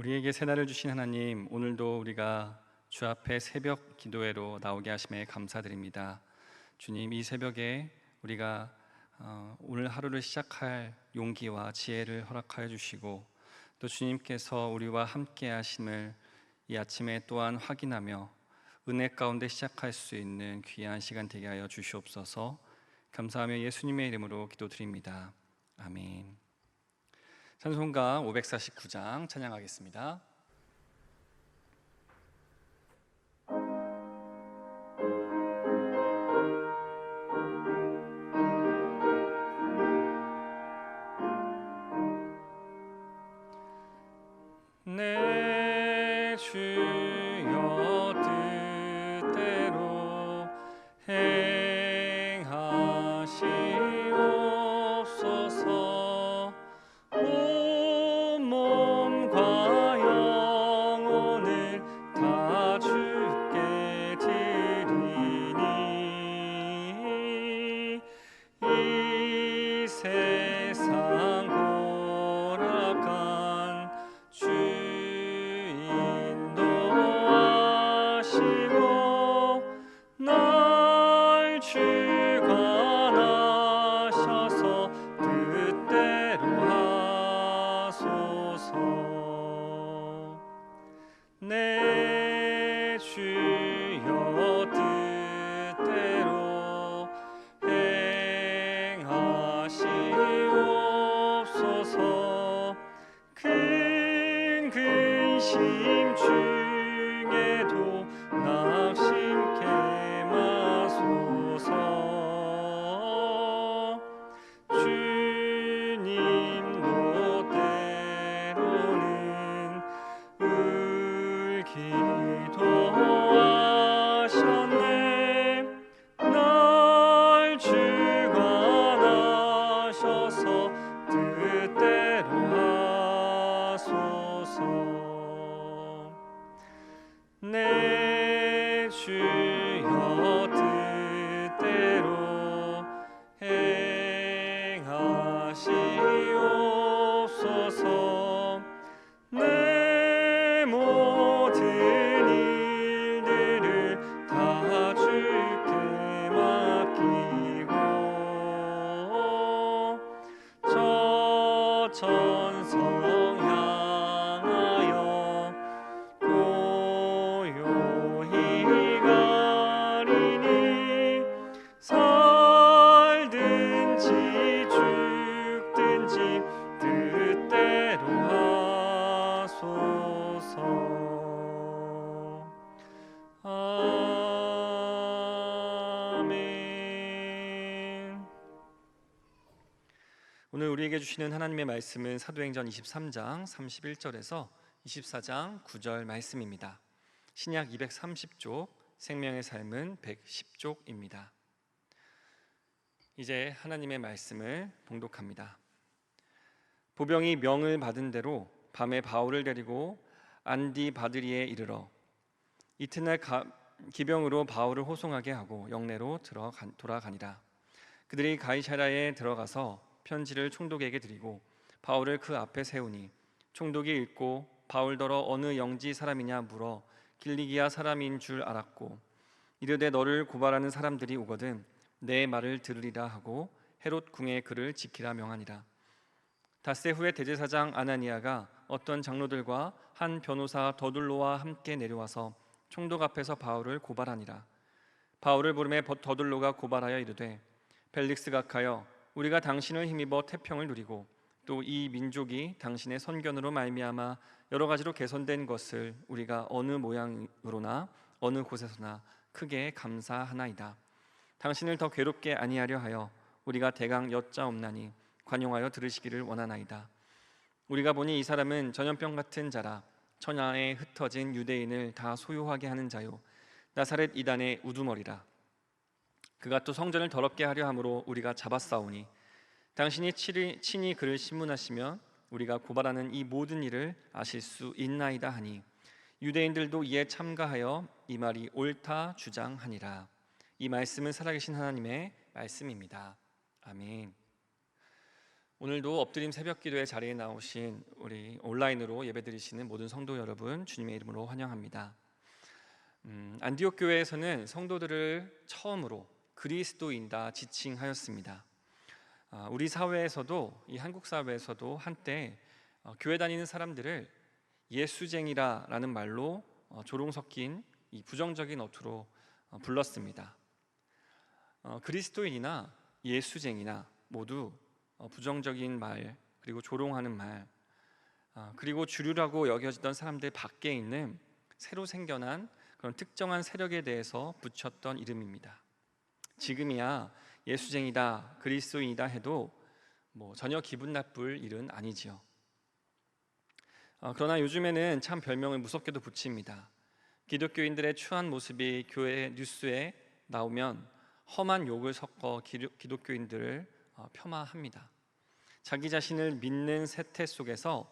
우리에게 새날을 주신 하나님, 오늘도 우리가 주 앞에 새벽 기도회로 나오게 하심에 감사드립니다. 주님, 이 새벽에 우리가 오늘 하루를 시작할 용기와 지혜를 허락하여 주시고, 또 주님께서 우리와 함께 하심을 이 아침에 또한 확인하며 은혜 가운데 시작할 수 있는 귀한 시간 되게 하여 주시옵소서. 감사하며 예수님의 이름으로 기도드립니다. 아멘. 찬송가 549장 찬양하겠습니다. 내 주여 뜻대로 행하시옵소서. 온 몸과 영혼을 다 주께 드리니 이 세상 고락한 주인도 아시고 날 주관하셔서 뜻대로 하소서. 내 주여 뜻대로 행하시옵소서. 큰 근심 중에도 낙심케 마소서. 주님도 때로는 울기도 하셨네. 날 주관하셔서 뜻대로 하소서. 내 주여 뜻대로 행하시옵소서. 내 모든 일들을 다 주께 맡기고 저 천성 향하여 고요히 가리니 살든지 죽든지 뜻대로 하소서. 아멘. 오늘 우리에게 주시는 하나님의 말씀은 사도행전 23장 31절에서 24장 9절 말씀입니다. 신약 230쪽, 생명의 삶은 110쪽입니다. 이제 하나님의 말씀을 봉독합니다. 보병이 명을 받은 대로 밤에 바울을 데리고 안디바드리에 이르러 이튿날 기병으로 바울을 호송하게 하고 영내로 돌아가니라. 그들이 가이사랴에 들어가서 편지를 총독에게 드리고 바울을 그 앞에 세우니 총독이 읽고 바울더러 어느 영지 사람이냐 물어 길리기아 사람인 줄 알았고 이르되 너를 고발하는 사람들이 오거든 내 말을 들으리라 하고 헤롯 궁에 그를 지키라 명하니라. 닷새 후에 대제사장 아나니아가 어떤 장로들과 한 변호사 더둘로와 함께 내려와서 총독 앞에서 바울을 고발하니라. 바울을 부르매 더둘로가 고발하여 이르되 벨릭스 각하여 우리가 당신을 힘입어 태평을 누리고 또 이 민족이 당신의 선견으로 말미암아 여러 가지로 개선된 것을 우리가 어느 모양으로나 어느 곳에서나 크게 감사하나이다. 당신을 더 괴롭게 아니하려 하여 우리가 대강 여짜옵나니 관용하여 들으시기를 원하나이다. 우리가 보니 이 사람은 전염병 같은 자라 천하에 흩어진 유대인을 다 소유하게 하는 자요 나사렛 이단의 우두머리라. 그가 또 성전을 더럽게 하려 함으로 우리가 잡았사오니 당신이 친히 그를 신문하시면 우리가 고발하는 이 모든 일을 아실 수 있나이다 하니 유대인들도 이에 참가하여 이 말이 옳다 주장하니라. 이 말씀은 살아계신 하나님의 말씀입니다. 아멘. 오늘도 엎드림 새벽기도의 자리에 나오신 우리 온라인으로 예배드리시는 모든 성도 여러분, 주님의 이름으로 환영합니다. 안디옥 교회에서는 성도들을 처음으로 그리스도인다 지칭하였습니다. 우리 사회에서도, 이 한국 사회에서도 한때 교회 다니는 사람들을 예수쟁이라는 말로 조롱 섞인 이 부정적인 어투로 불렀습니다. 그리스도인이나 예수쟁이나 모두 부정적인 말, 그리고 조롱하는 말, 그리고 주류라고 여겨지던 사람들 밖에 있는 새로 생겨난 그런 특정한 세력에 대해서 붙였던 이름입니다. 지금이야 예수쟁이다, 그리스도인이다 해도 전혀 기분 나쁠 일은 아니지요. 그러나 요즘에는 참 별명을 무섭게도 붙입니다. 기독교인들의 추한 모습이 교회 뉴스에 나오면 험한 욕을 섞어 기독교인들을 폄하합니다. 자기 자신을 믿는 세태 속에서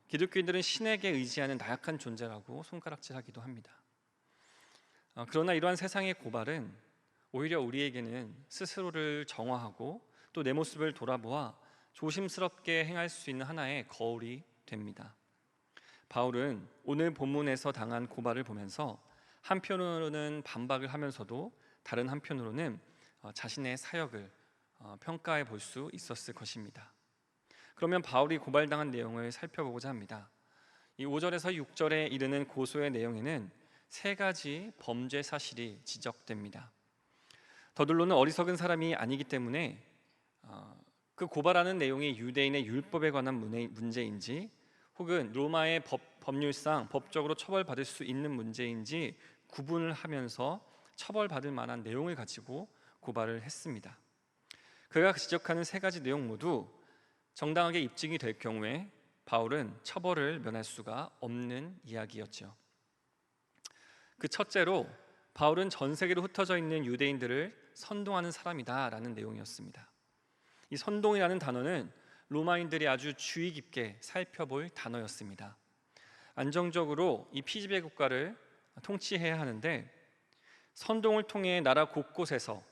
기독교인들은 신에게 의지하는 나약한 존재라고 손가락질하기도 합니다. 그러나 이러한 세상의 고발은 오히려 우리에게는 스스로를 정화하고 또 내 모습을 돌아보아 조심스럽게 행할 수 있는 하나의 거울이 됩니다. 바울은 오늘 본문에서 당한 고발을 보면서 한편으로는 반박을 하면서도 다른 한편으로는 자신의 사역을 평가해 볼 수 있었을 것입니다. 그러면 바울이 고발당한 내용을 살펴보고자 합니다. 이 5절에서 6절에 이르는 고소의 내용에는 세 가지 범죄 사실이 지적됩니다. 더들로는 어리석은 사람이 아니기 때문에 그 고발하는 내용이 유대인의 율법에 관한 문제인지 혹은 로마의 법률상 법적으로 처벌받을 수 있는 문제인지 구분을 하면서 처벌받을 만한 내용을 가지고 고발을 했습니다. 그가 지적하는 세 가지 내용 모두 정당하게 입증이 될 경우에 바울은 처벌을 면할 수가 없는 이야기였죠. 그 첫째로 바울은 전 세계로 흩어져 있는 유대인들을 선동하는 사람이다라는 내용이었습니다. 이 선동이라는 단어는 로마인들이 아주 주의 깊게 살펴볼 단어였습니다. 안정적으로 이 피지배 국가를 통치해야 하는데 선동을 통해 나라 곳곳에서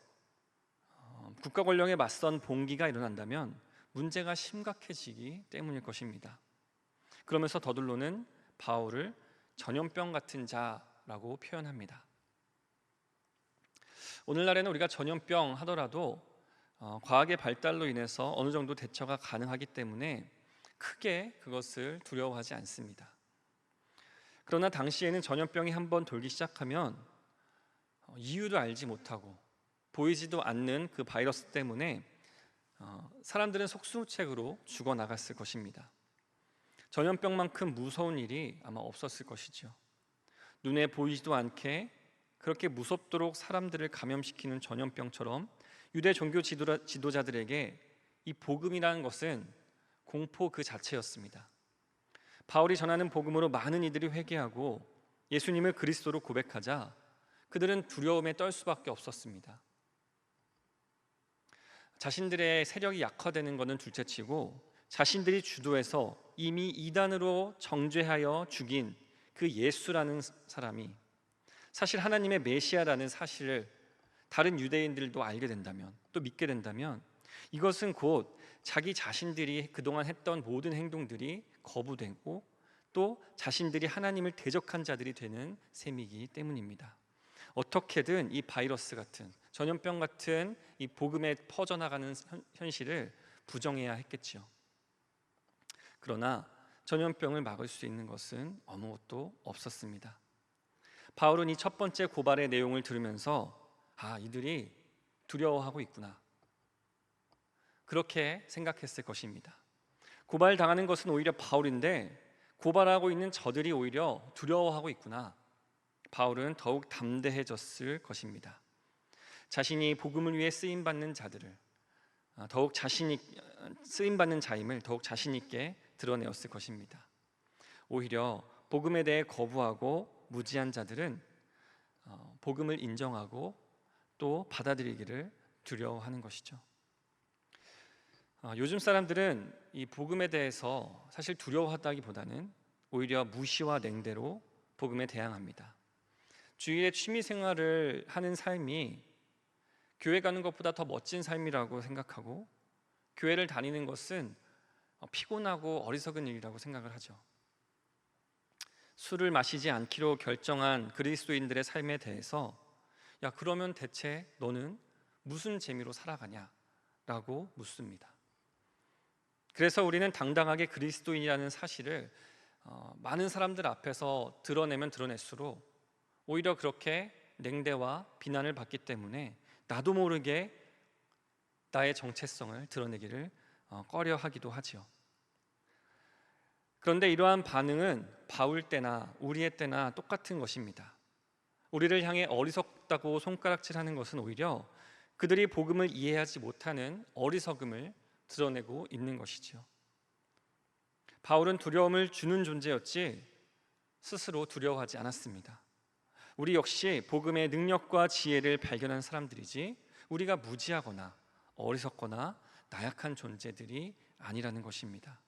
국가 권력에 맞선 봉기가 일어난다면 문제가 심각해지기 때문일 것입니다. 그러면서 더들로는 바울을 전염병 같은 자라고 표현합니다. 오늘날에는 우리가 전염병 하더라도 과학의 발달로 인해서 어느 정도 대처가 가능하기 때문에 크게 그것을 두려워하지 않습니다. 그러나 당시에는 전염병이 한번 돌기 시작하면 이유도 알지 못하고 보이지도 않는 그 바이러스 때문에 사람들은 속수무책으로 죽어나갔을 것입니다. 전염병만큼 무서운 일이 아마 없었을 것이죠. 눈에 보이지도 않게 그렇게 무섭도록 사람들을 감염시키는 전염병처럼 유대 종교 지도자들에게 이 복음이라는 것은 공포 그 자체였습니다. 바울이 전하는 복음으로 많은 이들이 회개하고 예수님을 그리스도로 고백하자 그들은 두려움에 떨 수밖에 없었습니다. 자신들의 세력이 약화되는 것은 둘째치고 자신들이 주도해서 이미 이단으로 정죄하여 죽인 그 예수라는 사람이 사실 하나님의 메시아라는 사실을 다른 유대인들도 알게 된다면, 또 믿게 된다면 이것은 곧 자기 자신들이 그동안 했던 모든 행동들이 거부되고 또 자신들이 하나님을 대적한 자들이 되는 셈이기 때문입니다. 어떻게든 이 바이러스 같은 전염병 같은 이 복음에 퍼져나가는 현실을 부정해야 했겠죠. 그러나 전염병을 막을 수 있는 것은 아무것도 없었습니다. 바울은 이 첫 번째 고발의 내용을 들으면서 이들이 두려워하고 있구나, 그렇게 생각했을 것입니다. 고발당하는 것은 오히려 바울인데 고발하고 있는 저들이 오히려 두려워하고 있구나. 바울은 더욱 담대해졌을 것입니다. 자신이 복음을 위해 쓰임받는 자들을 더욱 쓰임받는 자임을 더욱 자신 있게 드러내었을 것입니다. 오히려 복음에 대해 거부하고 무지한 자들은 복음을 인정하고 또 받아들이기를 두려워하는 것이죠. 요즘 사람들은 이 복음에 대해서 사실 두려워하다기보다는 오히려 무시와 냉대로 복음에 대항합니다. 주일에 취미 생활을 하는 삶이 교회 가는 것보다 더 멋진 삶이라고 생각하고 교회를 다니는 것은 피곤하고 어리석은 일이라고 생각을 하죠. 술을 마시지 않기로 결정한 그리스도인들의 삶에 대해서 야, 그러면 대체 너는 무슨 재미로 살아가냐? 라고 묻습니다. 그래서 우리는 당당하게 그리스도인이라는 사실을 많은 사람들 앞에서 드러내면 드러낼수록 오히려 그렇게 냉대와 비난을 받기 때문에 나도 모르게 나의 정체성을 드러내기를 꺼려하기도 하지요. 그런데 이러한 반응은 바울 때나 우리의 때나 똑같은 것입니다. 우리를 향해 어리석다고 손가락질하는 것은 오히려 그들이 복음을 이해하지 못하는 어리석음을 드러내고 있는 것이죠. 바울은 두려움을 주는 존재였지 스스로 두려워하지 않았습니다. 우리 역시 복음의 능력과 지혜를 발견한 사람들이지 우리가 무지하거나 어리석거나 나약한 존재들이 아니라는 것입니다.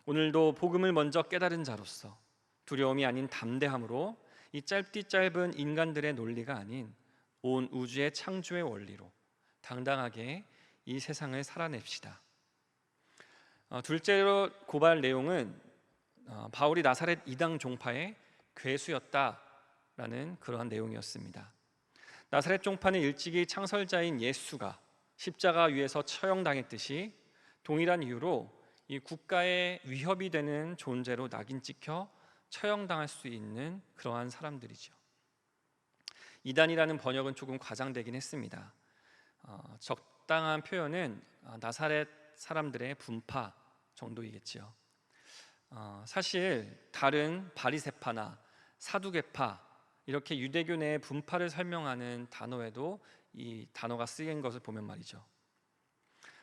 오늘도 복음을 먼저 깨달은 자로서 두려움이 아닌 담대함으로 이 짧은 인간들의 논리가 아닌 온 우주의 창조의 원리로 당당하게 이 세상을 살아냅시다. 둘째로 고발 내용은 바울이 나사렛 이당 종파의 괴수였다라는 그러한 내용이었습니다. 나사렛 종파는 일찍이 창설자인 예수가 십자가 위에서 처형당했듯이 동일한 이유로 이 국가의 위협이 되는 존재로 낙인 찍혀 처형당할 수 있는 그러한 사람들이죠. 이단이라는 번역은 조금 과장되긴 했습니다. 적당한 표현은 나사렛 사람들의 분파 정도이겠죠. 사실 다른 바리새파나 사두개파 이렇게 유대교 내의 분파를 설명하는 단어에도 이 단어가 쓰인 것을 보면 말이죠.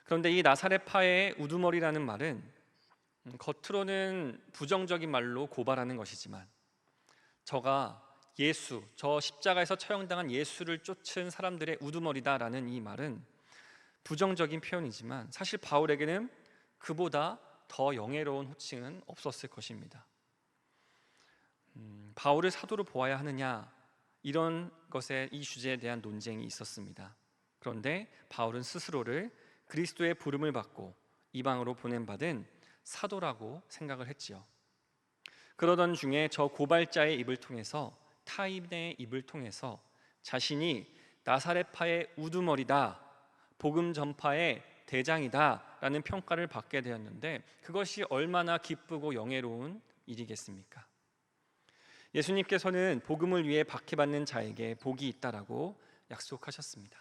그런데 이 나사렛파의 우두머리라는 말은 겉으로는 부정적인 말로 고발하는 것이지만 저 십자가에서 처형당한 예수를 쫓은 사람들의 우두머리다라는 이 말은 부정적인 표현이지만 사실 바울에게는 그보다 더 영예로운 호칭은 없었을 것입니다. 바울을 사도로 보아야 하느냐 이런 것에 이 주제에 대한 논쟁이 있었습니다. 그런데 바울은 스스로를 그리스도의 부름을 받고 이방으로 보냄받은 사도라고 생각을 했지요. 그러던 중에 저 고발자의 입을 통해서 타인의 입을 통해서 자신이 나사렛파의 우두머리다, 복음 전파의 대장이다 라는 평가를 받게 되었는데 그것이 얼마나 기쁘고 영예로운 일이겠습니까? 예수님께서는 복음을 위해 박해받는 자에게 복이 있다라고 약속하셨습니다.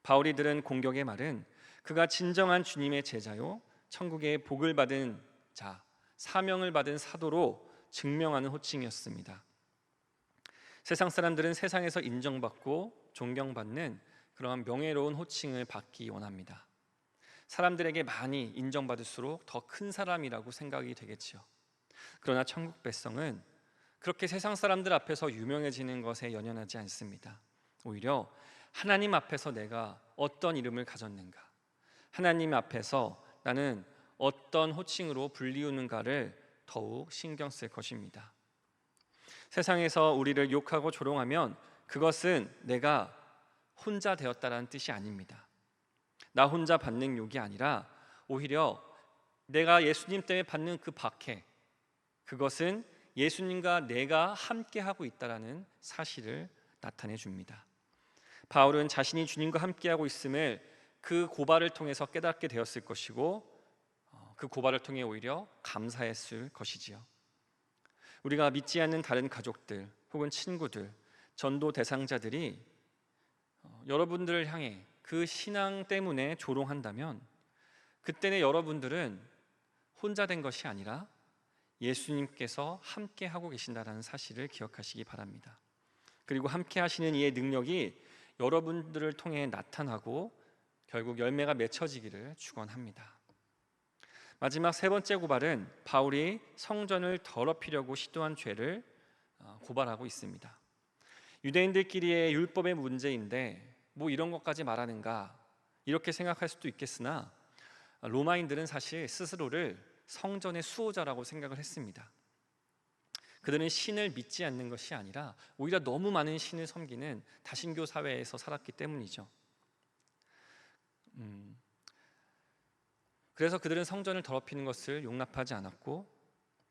바울이 들은 공격의 말은 그가 진정한 주님의 제자요 천국의 복을 받은 자, 사명을 받은 사도로 증명하는 호칭이었습니다. 세상 사람들은 세상에서 인정받고 존경받는 그러한 명예로운 호칭을 받기 원합니다. 사람들에게 많이 인정받을수록 더 큰 사람이라고 생각이 되겠지요. 그러나 천국 백성은 그렇게 세상 사람들 앞에서 유명해지는 것에 연연하지 않습니다. 오히려 하나님 앞에서 내가 어떤 이름을 가졌는가, 하나님 앞에서 나는 어떤 호칭으로 불리우는가를 더욱 신경 쓸 것입니다. 세상에서 우리를 욕하고 조롱하면 그것은 내가 혼자 되었다라는 뜻이 아닙니다. 나 혼자 받는 욕이 아니라 오히려 내가 예수님 때문에 받는 그 박해, 그것은 예수님과 내가 함께하고 있다라는 사실을 나타내 줍니다. 바울은 자신이 주님과 함께하고 있음을 그 고발을 통해서 깨닫게 되었을 것이고 그 고발을 통해 오히려 감사했을 것이지요. 우리가 믿지 않는 다른 가족들 혹은 친구들, 전도 대상자들이 여러분들을 향해 그 신앙 때문에 조롱한다면 그때는 여러분들은 혼자 된 것이 아니라 예수님께서 함께 하고 계신다는 사실을 기억하시기 바랍니다. 그리고 함께 하시는 이의 능력이 여러분들을 통해 나타나고 결국 열매가 맺혀지기를 축원합니다. 마지막 세 번째 고발은 바울이 성전을 더럽히려고 시도한 죄를 고발하고 있습니다. 유대인들끼리의 율법의 문제인데 뭐 이런 것까지 말하는가 이렇게 생각할 수도 있겠으나 로마인들은 사실 스스로를 성전의 수호자라고 생각을 했습니다. 그들은 신을 믿지 않는 것이 아니라 오히려 너무 많은 신을 섬기는 다신교 사회에서 살았기 때문이죠. 그래서 그들은 성전을 더럽히는 것을 용납하지 않았고,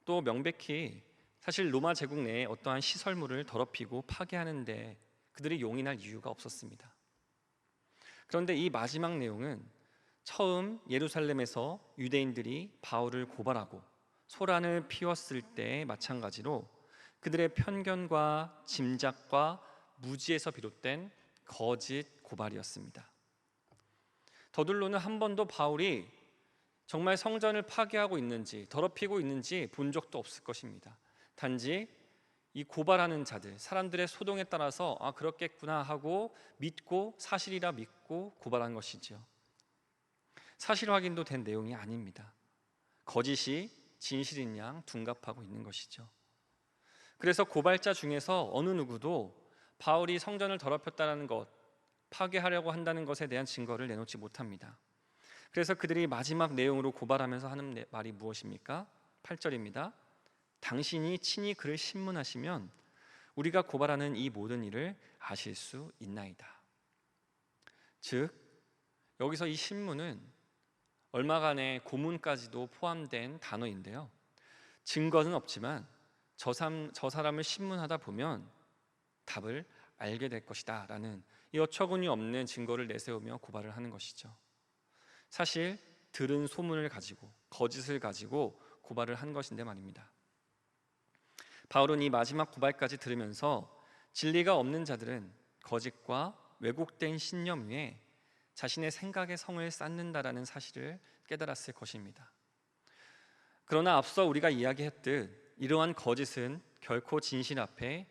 또 명백히 사실 로마 제국 내에 어떠한 시설물을 더럽히고 파괴하는데 그들이 용인할 이유가 없었습니다. 그런데 이 마지막 내용은 처음 예루살렘에서 유대인들이 바울을 고발하고 소란을 피웠을 때 마찬가지로 그들의 편견과 짐작과 무지에서 비롯된 거짓 고발이었습니다. 더둘로는 한 번도 바울이 정말 성전을 파괴하고 있는지 더럽히고 있는지 본 적도 없을 것입니다. 단지 이 고발하는 자들, 사람들의 소동에 따라서 그렇겠구나 하고 믿고 사실이라 믿고 고발한 것이지요. 사실 확인도 된 내용이 아닙니다. 거짓이 진실인 양 둔갑하고 있는 것이죠. 그래서 고발자 중에서 어느 누구도 바울이 성전을 더럽혔다는 것, 파괴하려고 한다는 것에 대한 증거를 내놓지 못합니다. 그래서 그들이 마지막 내용으로 고발하면서 하는 말이 무엇입니까? 8절입니다. 당신이 친히 그를 신문하시면 우리가 고발하는 이 모든 일을 아실 수 있나이다. 즉, 여기서 이 신문은 얼마간의 고문까지도 포함된 단어인데요, 증거는 없지만 저 사람을 신문하다 보면 답을 알게 될 것이다 라는 이 어처구니 없는 증거를 내세우며 고발을 하는 것이죠. 사실 들은 소문을 가지고 거짓을 가지고 고발을 한 것인데 말입니다. 바울은 이 마지막 고발까지 들으면서 진리가 없는 자들은 거짓과 왜곡된 신념 위에 자신의 생각의 성을 쌓는다라는 사실을 깨달았을 것입니다. 그러나 앞서 우리가 이야기했듯 이러한 거짓은 결코 진실 앞에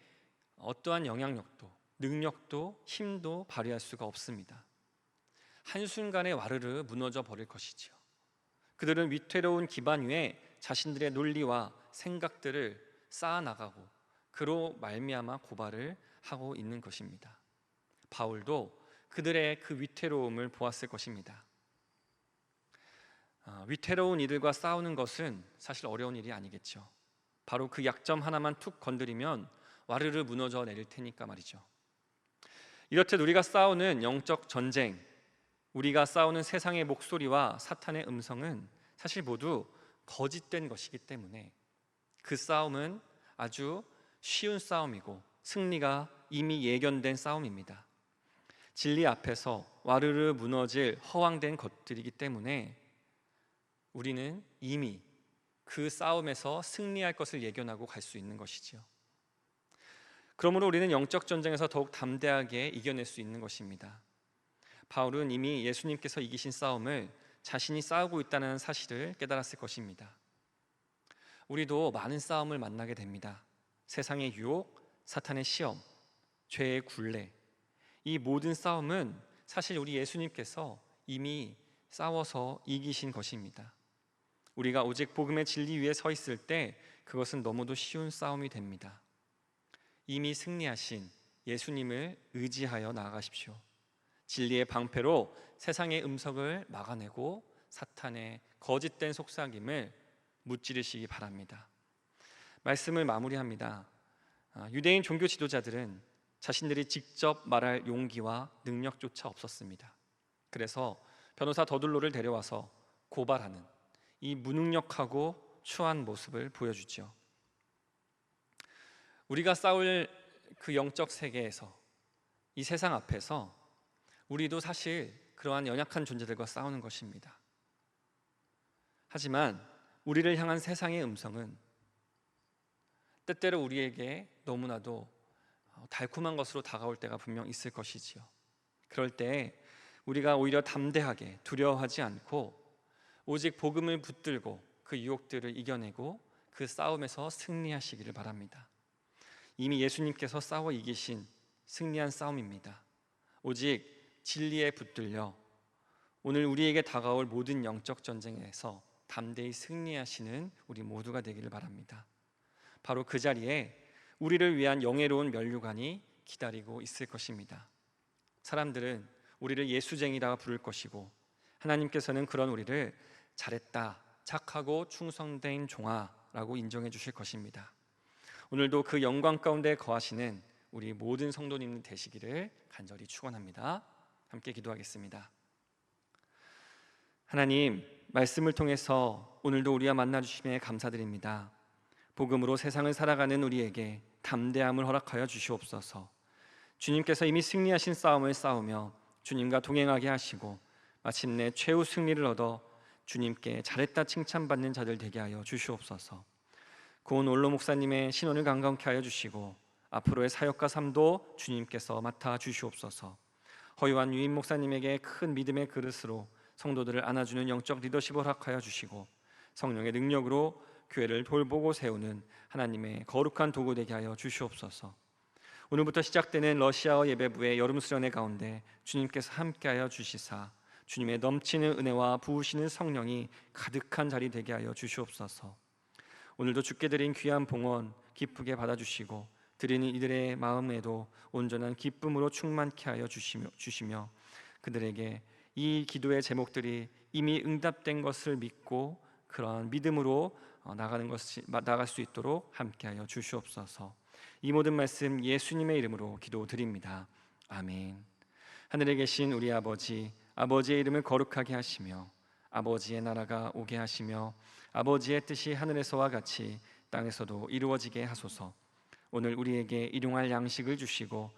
어떠한 영향력도 능력도 힘도 발휘할 수가 없습니다. 한순간에 와르르 무너져 버릴 것이지요. 그들은 위태로운 기반 위에 자신들의 논리와 생각들을 쌓아나가고 그로 말미암아 고발을 하고 있는 것입니다. 바울도 그들의 그 위태로움을 보았을 것입니다. 위태로운 이들과 싸우는 것은 사실 어려운 일이 아니겠죠. 바로 그 약점 하나만 툭 건드리면 와르르 무너져 내릴 테니까 말이죠. 이렇듯 우리가 싸우는 영적 전쟁, 우리가 싸우는 세상의 목소리와 사탄의 음성은 사실 모두 거짓된 것이기 때문에 그 싸움은 아주 쉬운 싸움이고 승리가 이미 예견된 싸움입니다. 진리 앞에서 와르르 무너질 허황된 것들이기 때문에 우리는 이미 그 싸움에서 승리할 것을 예견하고 갈 수 있는 것이지요. 그러므로 우리는 영적 전쟁에서 더욱 담대하게 이겨낼 수 있는 것입니다. 바울은 이미 예수님께서 이기신 싸움을 자신이 싸우고 있다는 사실을 깨달았을 것입니다. 우리도 많은 싸움을 만나게 됩니다. 세상의 유혹, 사탄의 시험, 죄의 굴레, 이 모든 싸움은 사실 우리 예수님께서 이미 싸워서 이기신 것입니다. 우리가 오직 복음의 진리 위에 서 있을 때 그것은 너무도 쉬운 싸움이 됩니다. 이미 승리하신 예수님을 의지하여 나아가십시오. 진리의 방패로 세상의 음성을 막아내고 사탄의 거짓된 속삭임을 무찌르시기 바랍니다. 말씀을 마무리합니다. 유대인 종교 지도자들은 자신들이 직접 말할 용기와 능력조차 없었습니다. 그래서 변호사 더둘로를 데려와서 고발하는 이 무능력하고 추한 모습을 보여주죠. 우리가 싸울 그 영적 세계에서, 이 세상 앞에서 우리도 사실 그러한 연약한 존재들과 싸우는 것입니다. 하지만 우리를 향한 세상의 음성은 때때로 우리에게 너무나도 달콤한 것으로 다가올 때가 분명 있을 것이지요. 그럴 때 우리가 오히려 담대하게 두려워하지 않고 오직 복음을 붙들고 그 유혹들을 이겨내고 그 싸움에서 승리하시기를 바랍니다. 이미 예수님께서 싸워 이기신 승리한 싸움입니다. 오직 진리에 붙들려 오늘 우리에게 다가올 모든 영적 전쟁에서 담대히 승리하시는 우리 모두가 되기를 바랍니다. 바로 그 자리에 우리를 위한 영예로운 면류관이 기다리고 있을 것입니다. 사람들은 우리를 예수쟁이라 부를 것이고 하나님께서는 그런 우리를 잘했다, 착하고 충성된 종아라고 인정해 주실 것입니다. 오늘도 그 영광 가운데 거하시는 우리 모든 성도님 되시기를 간절히 축원합니다. 함께 기도하겠습니다. 하나님, 말씀을 통해서 오늘도 우리와 만나 주심에 감사드립니다. 복음으로 세상을 살아가는 우리에게 담대함을 허락하여 주시옵소서. 주님께서 이미 승리하신 싸움을 싸우며 주님과 동행하게 하시고 마침내 최후 승리를 얻어 주님께 잘했다 칭찬받는 자들 되게 하여 주시옵소서. 고은 올로 목사님의 신원을 강건케 하여 주시고 앞으로의 사역과 삶도 주님께서 맡아 주시옵소서. 허유한 유임 목사님에게 큰 믿음의 그릇으로 성도들을 안아주는 영적 리더십을 허락하여 주시고 성령의 능력으로 교회를 돌보고 세우는 하나님의 거룩한 도구 되게 하여 주시옵소서. 오늘부터 시작되는 러시아어 예배부의 여름 수련회 가운데 주님께서 함께하여 주시사 주님의 넘치는 은혜와 부으시는 성령이 가득한 자리 되게 하여 주시옵소서. 오늘도 주께 드린 귀한 봉헌 기쁘게 받아주시고 드리는 이들의 마음에도 온전한 기쁨으로 충만케 하여 주시며 그들에게 이 기도의 제목들이 이미 응답된 것을 믿고 그러한 믿음으로 나갈 수 있도록 함께하여 주시옵소서. 이 모든 말씀 예수님의 이름으로 기도드립니다. 아멘. 하늘에 계신 우리 아버지, 아버지의 이름을 거룩하게 하시며 아버지의 나라가 오게 하시며 아버지의 뜻이 하늘에서와 같이 땅에서도 이루어지게 하소서. 오늘 우리에게 일용할 양식을 주시고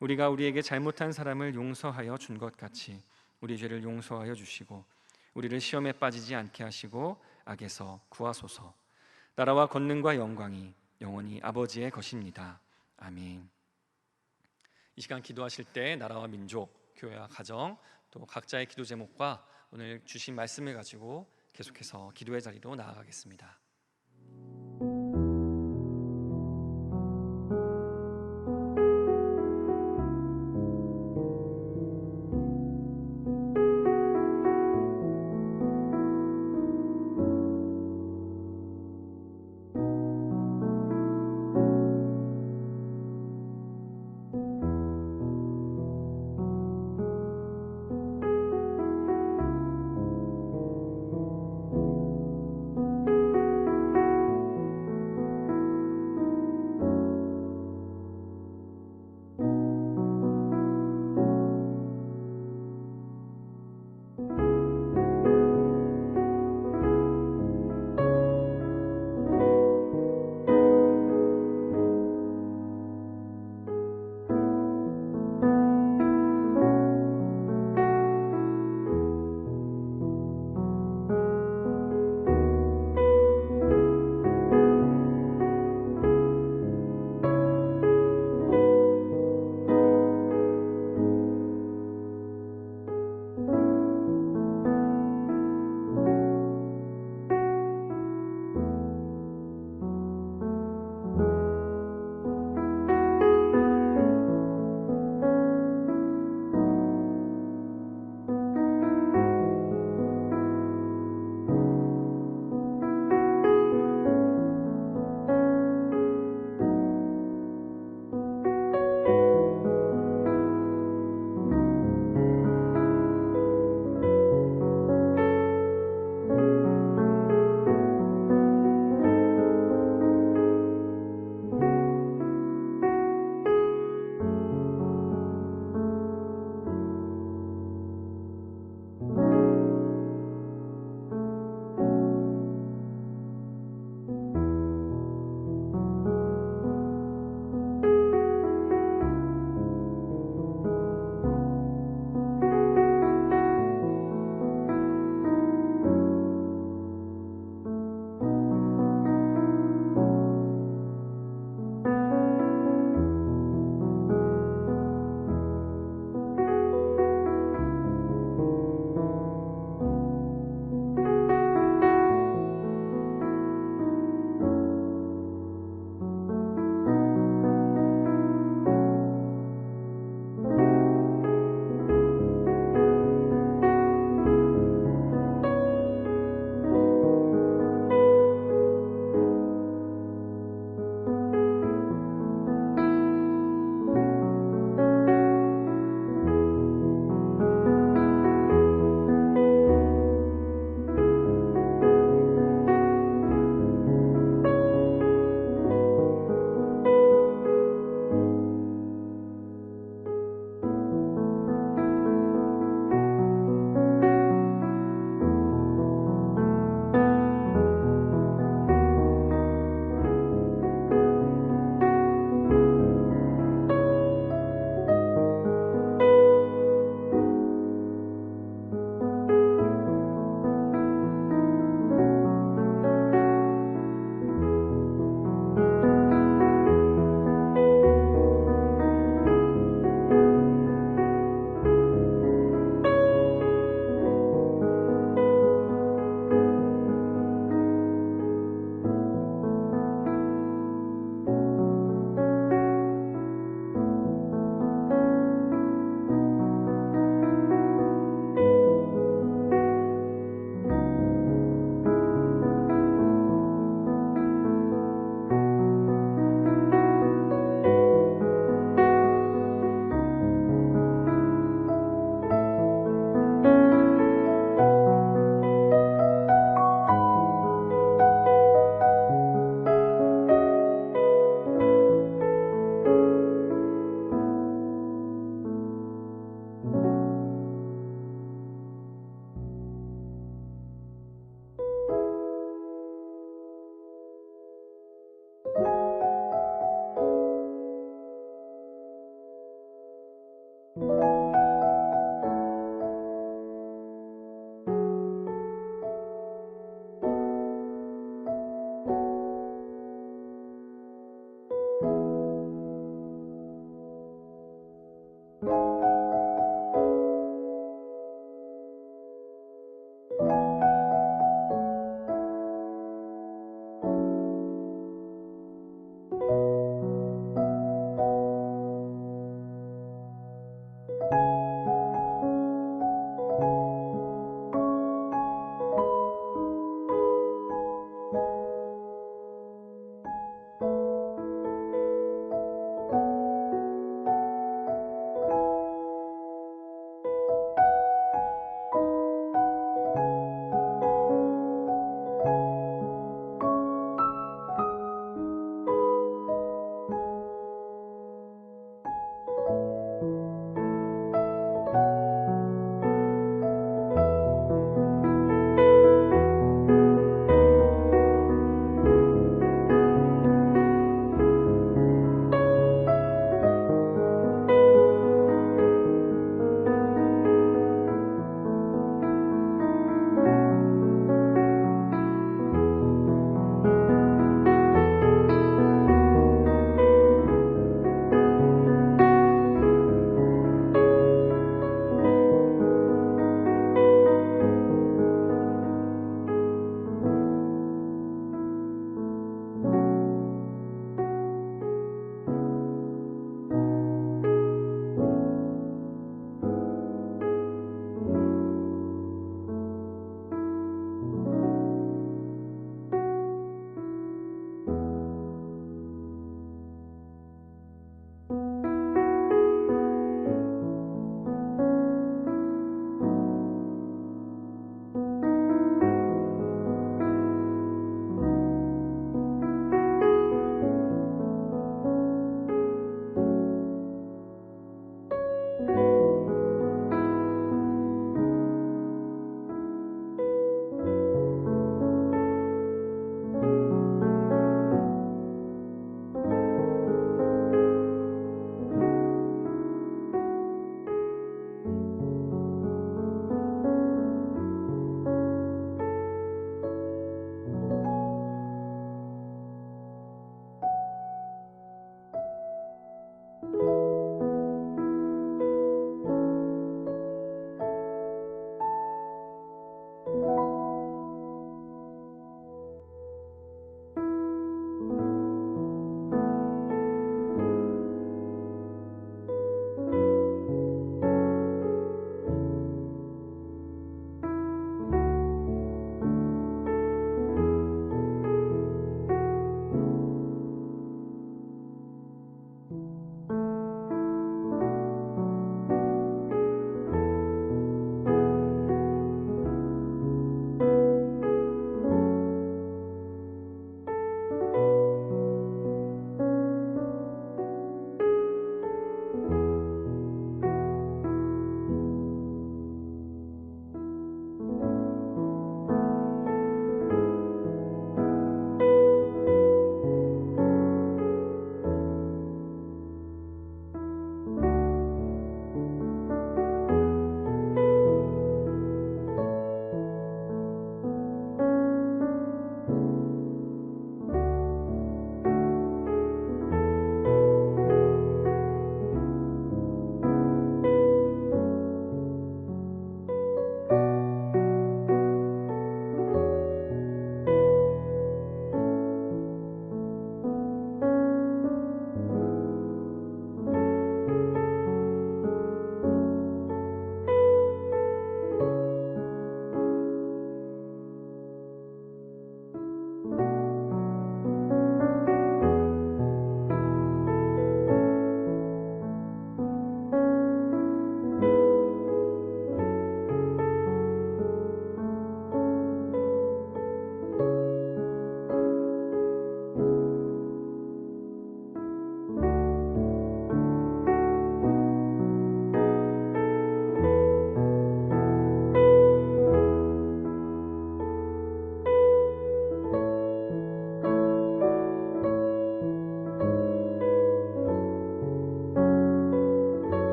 우리가 우리에게 잘못한 사람을 용서하여 준 것 같이 우리 죄를 용서하여 주시고 우리를 시험에 빠지지 않게 하시고 악에서 구하소서. 나라와 권능과 영광이 영원히 아버지의 것입니다. 아멘. 이 시간 기도하실 때 나라와 민족, 교회와 가정 또 각자의 기도 제목과 오늘 주신 말씀을 가지고 계속해서 기도의 자리로 나아가겠습니다.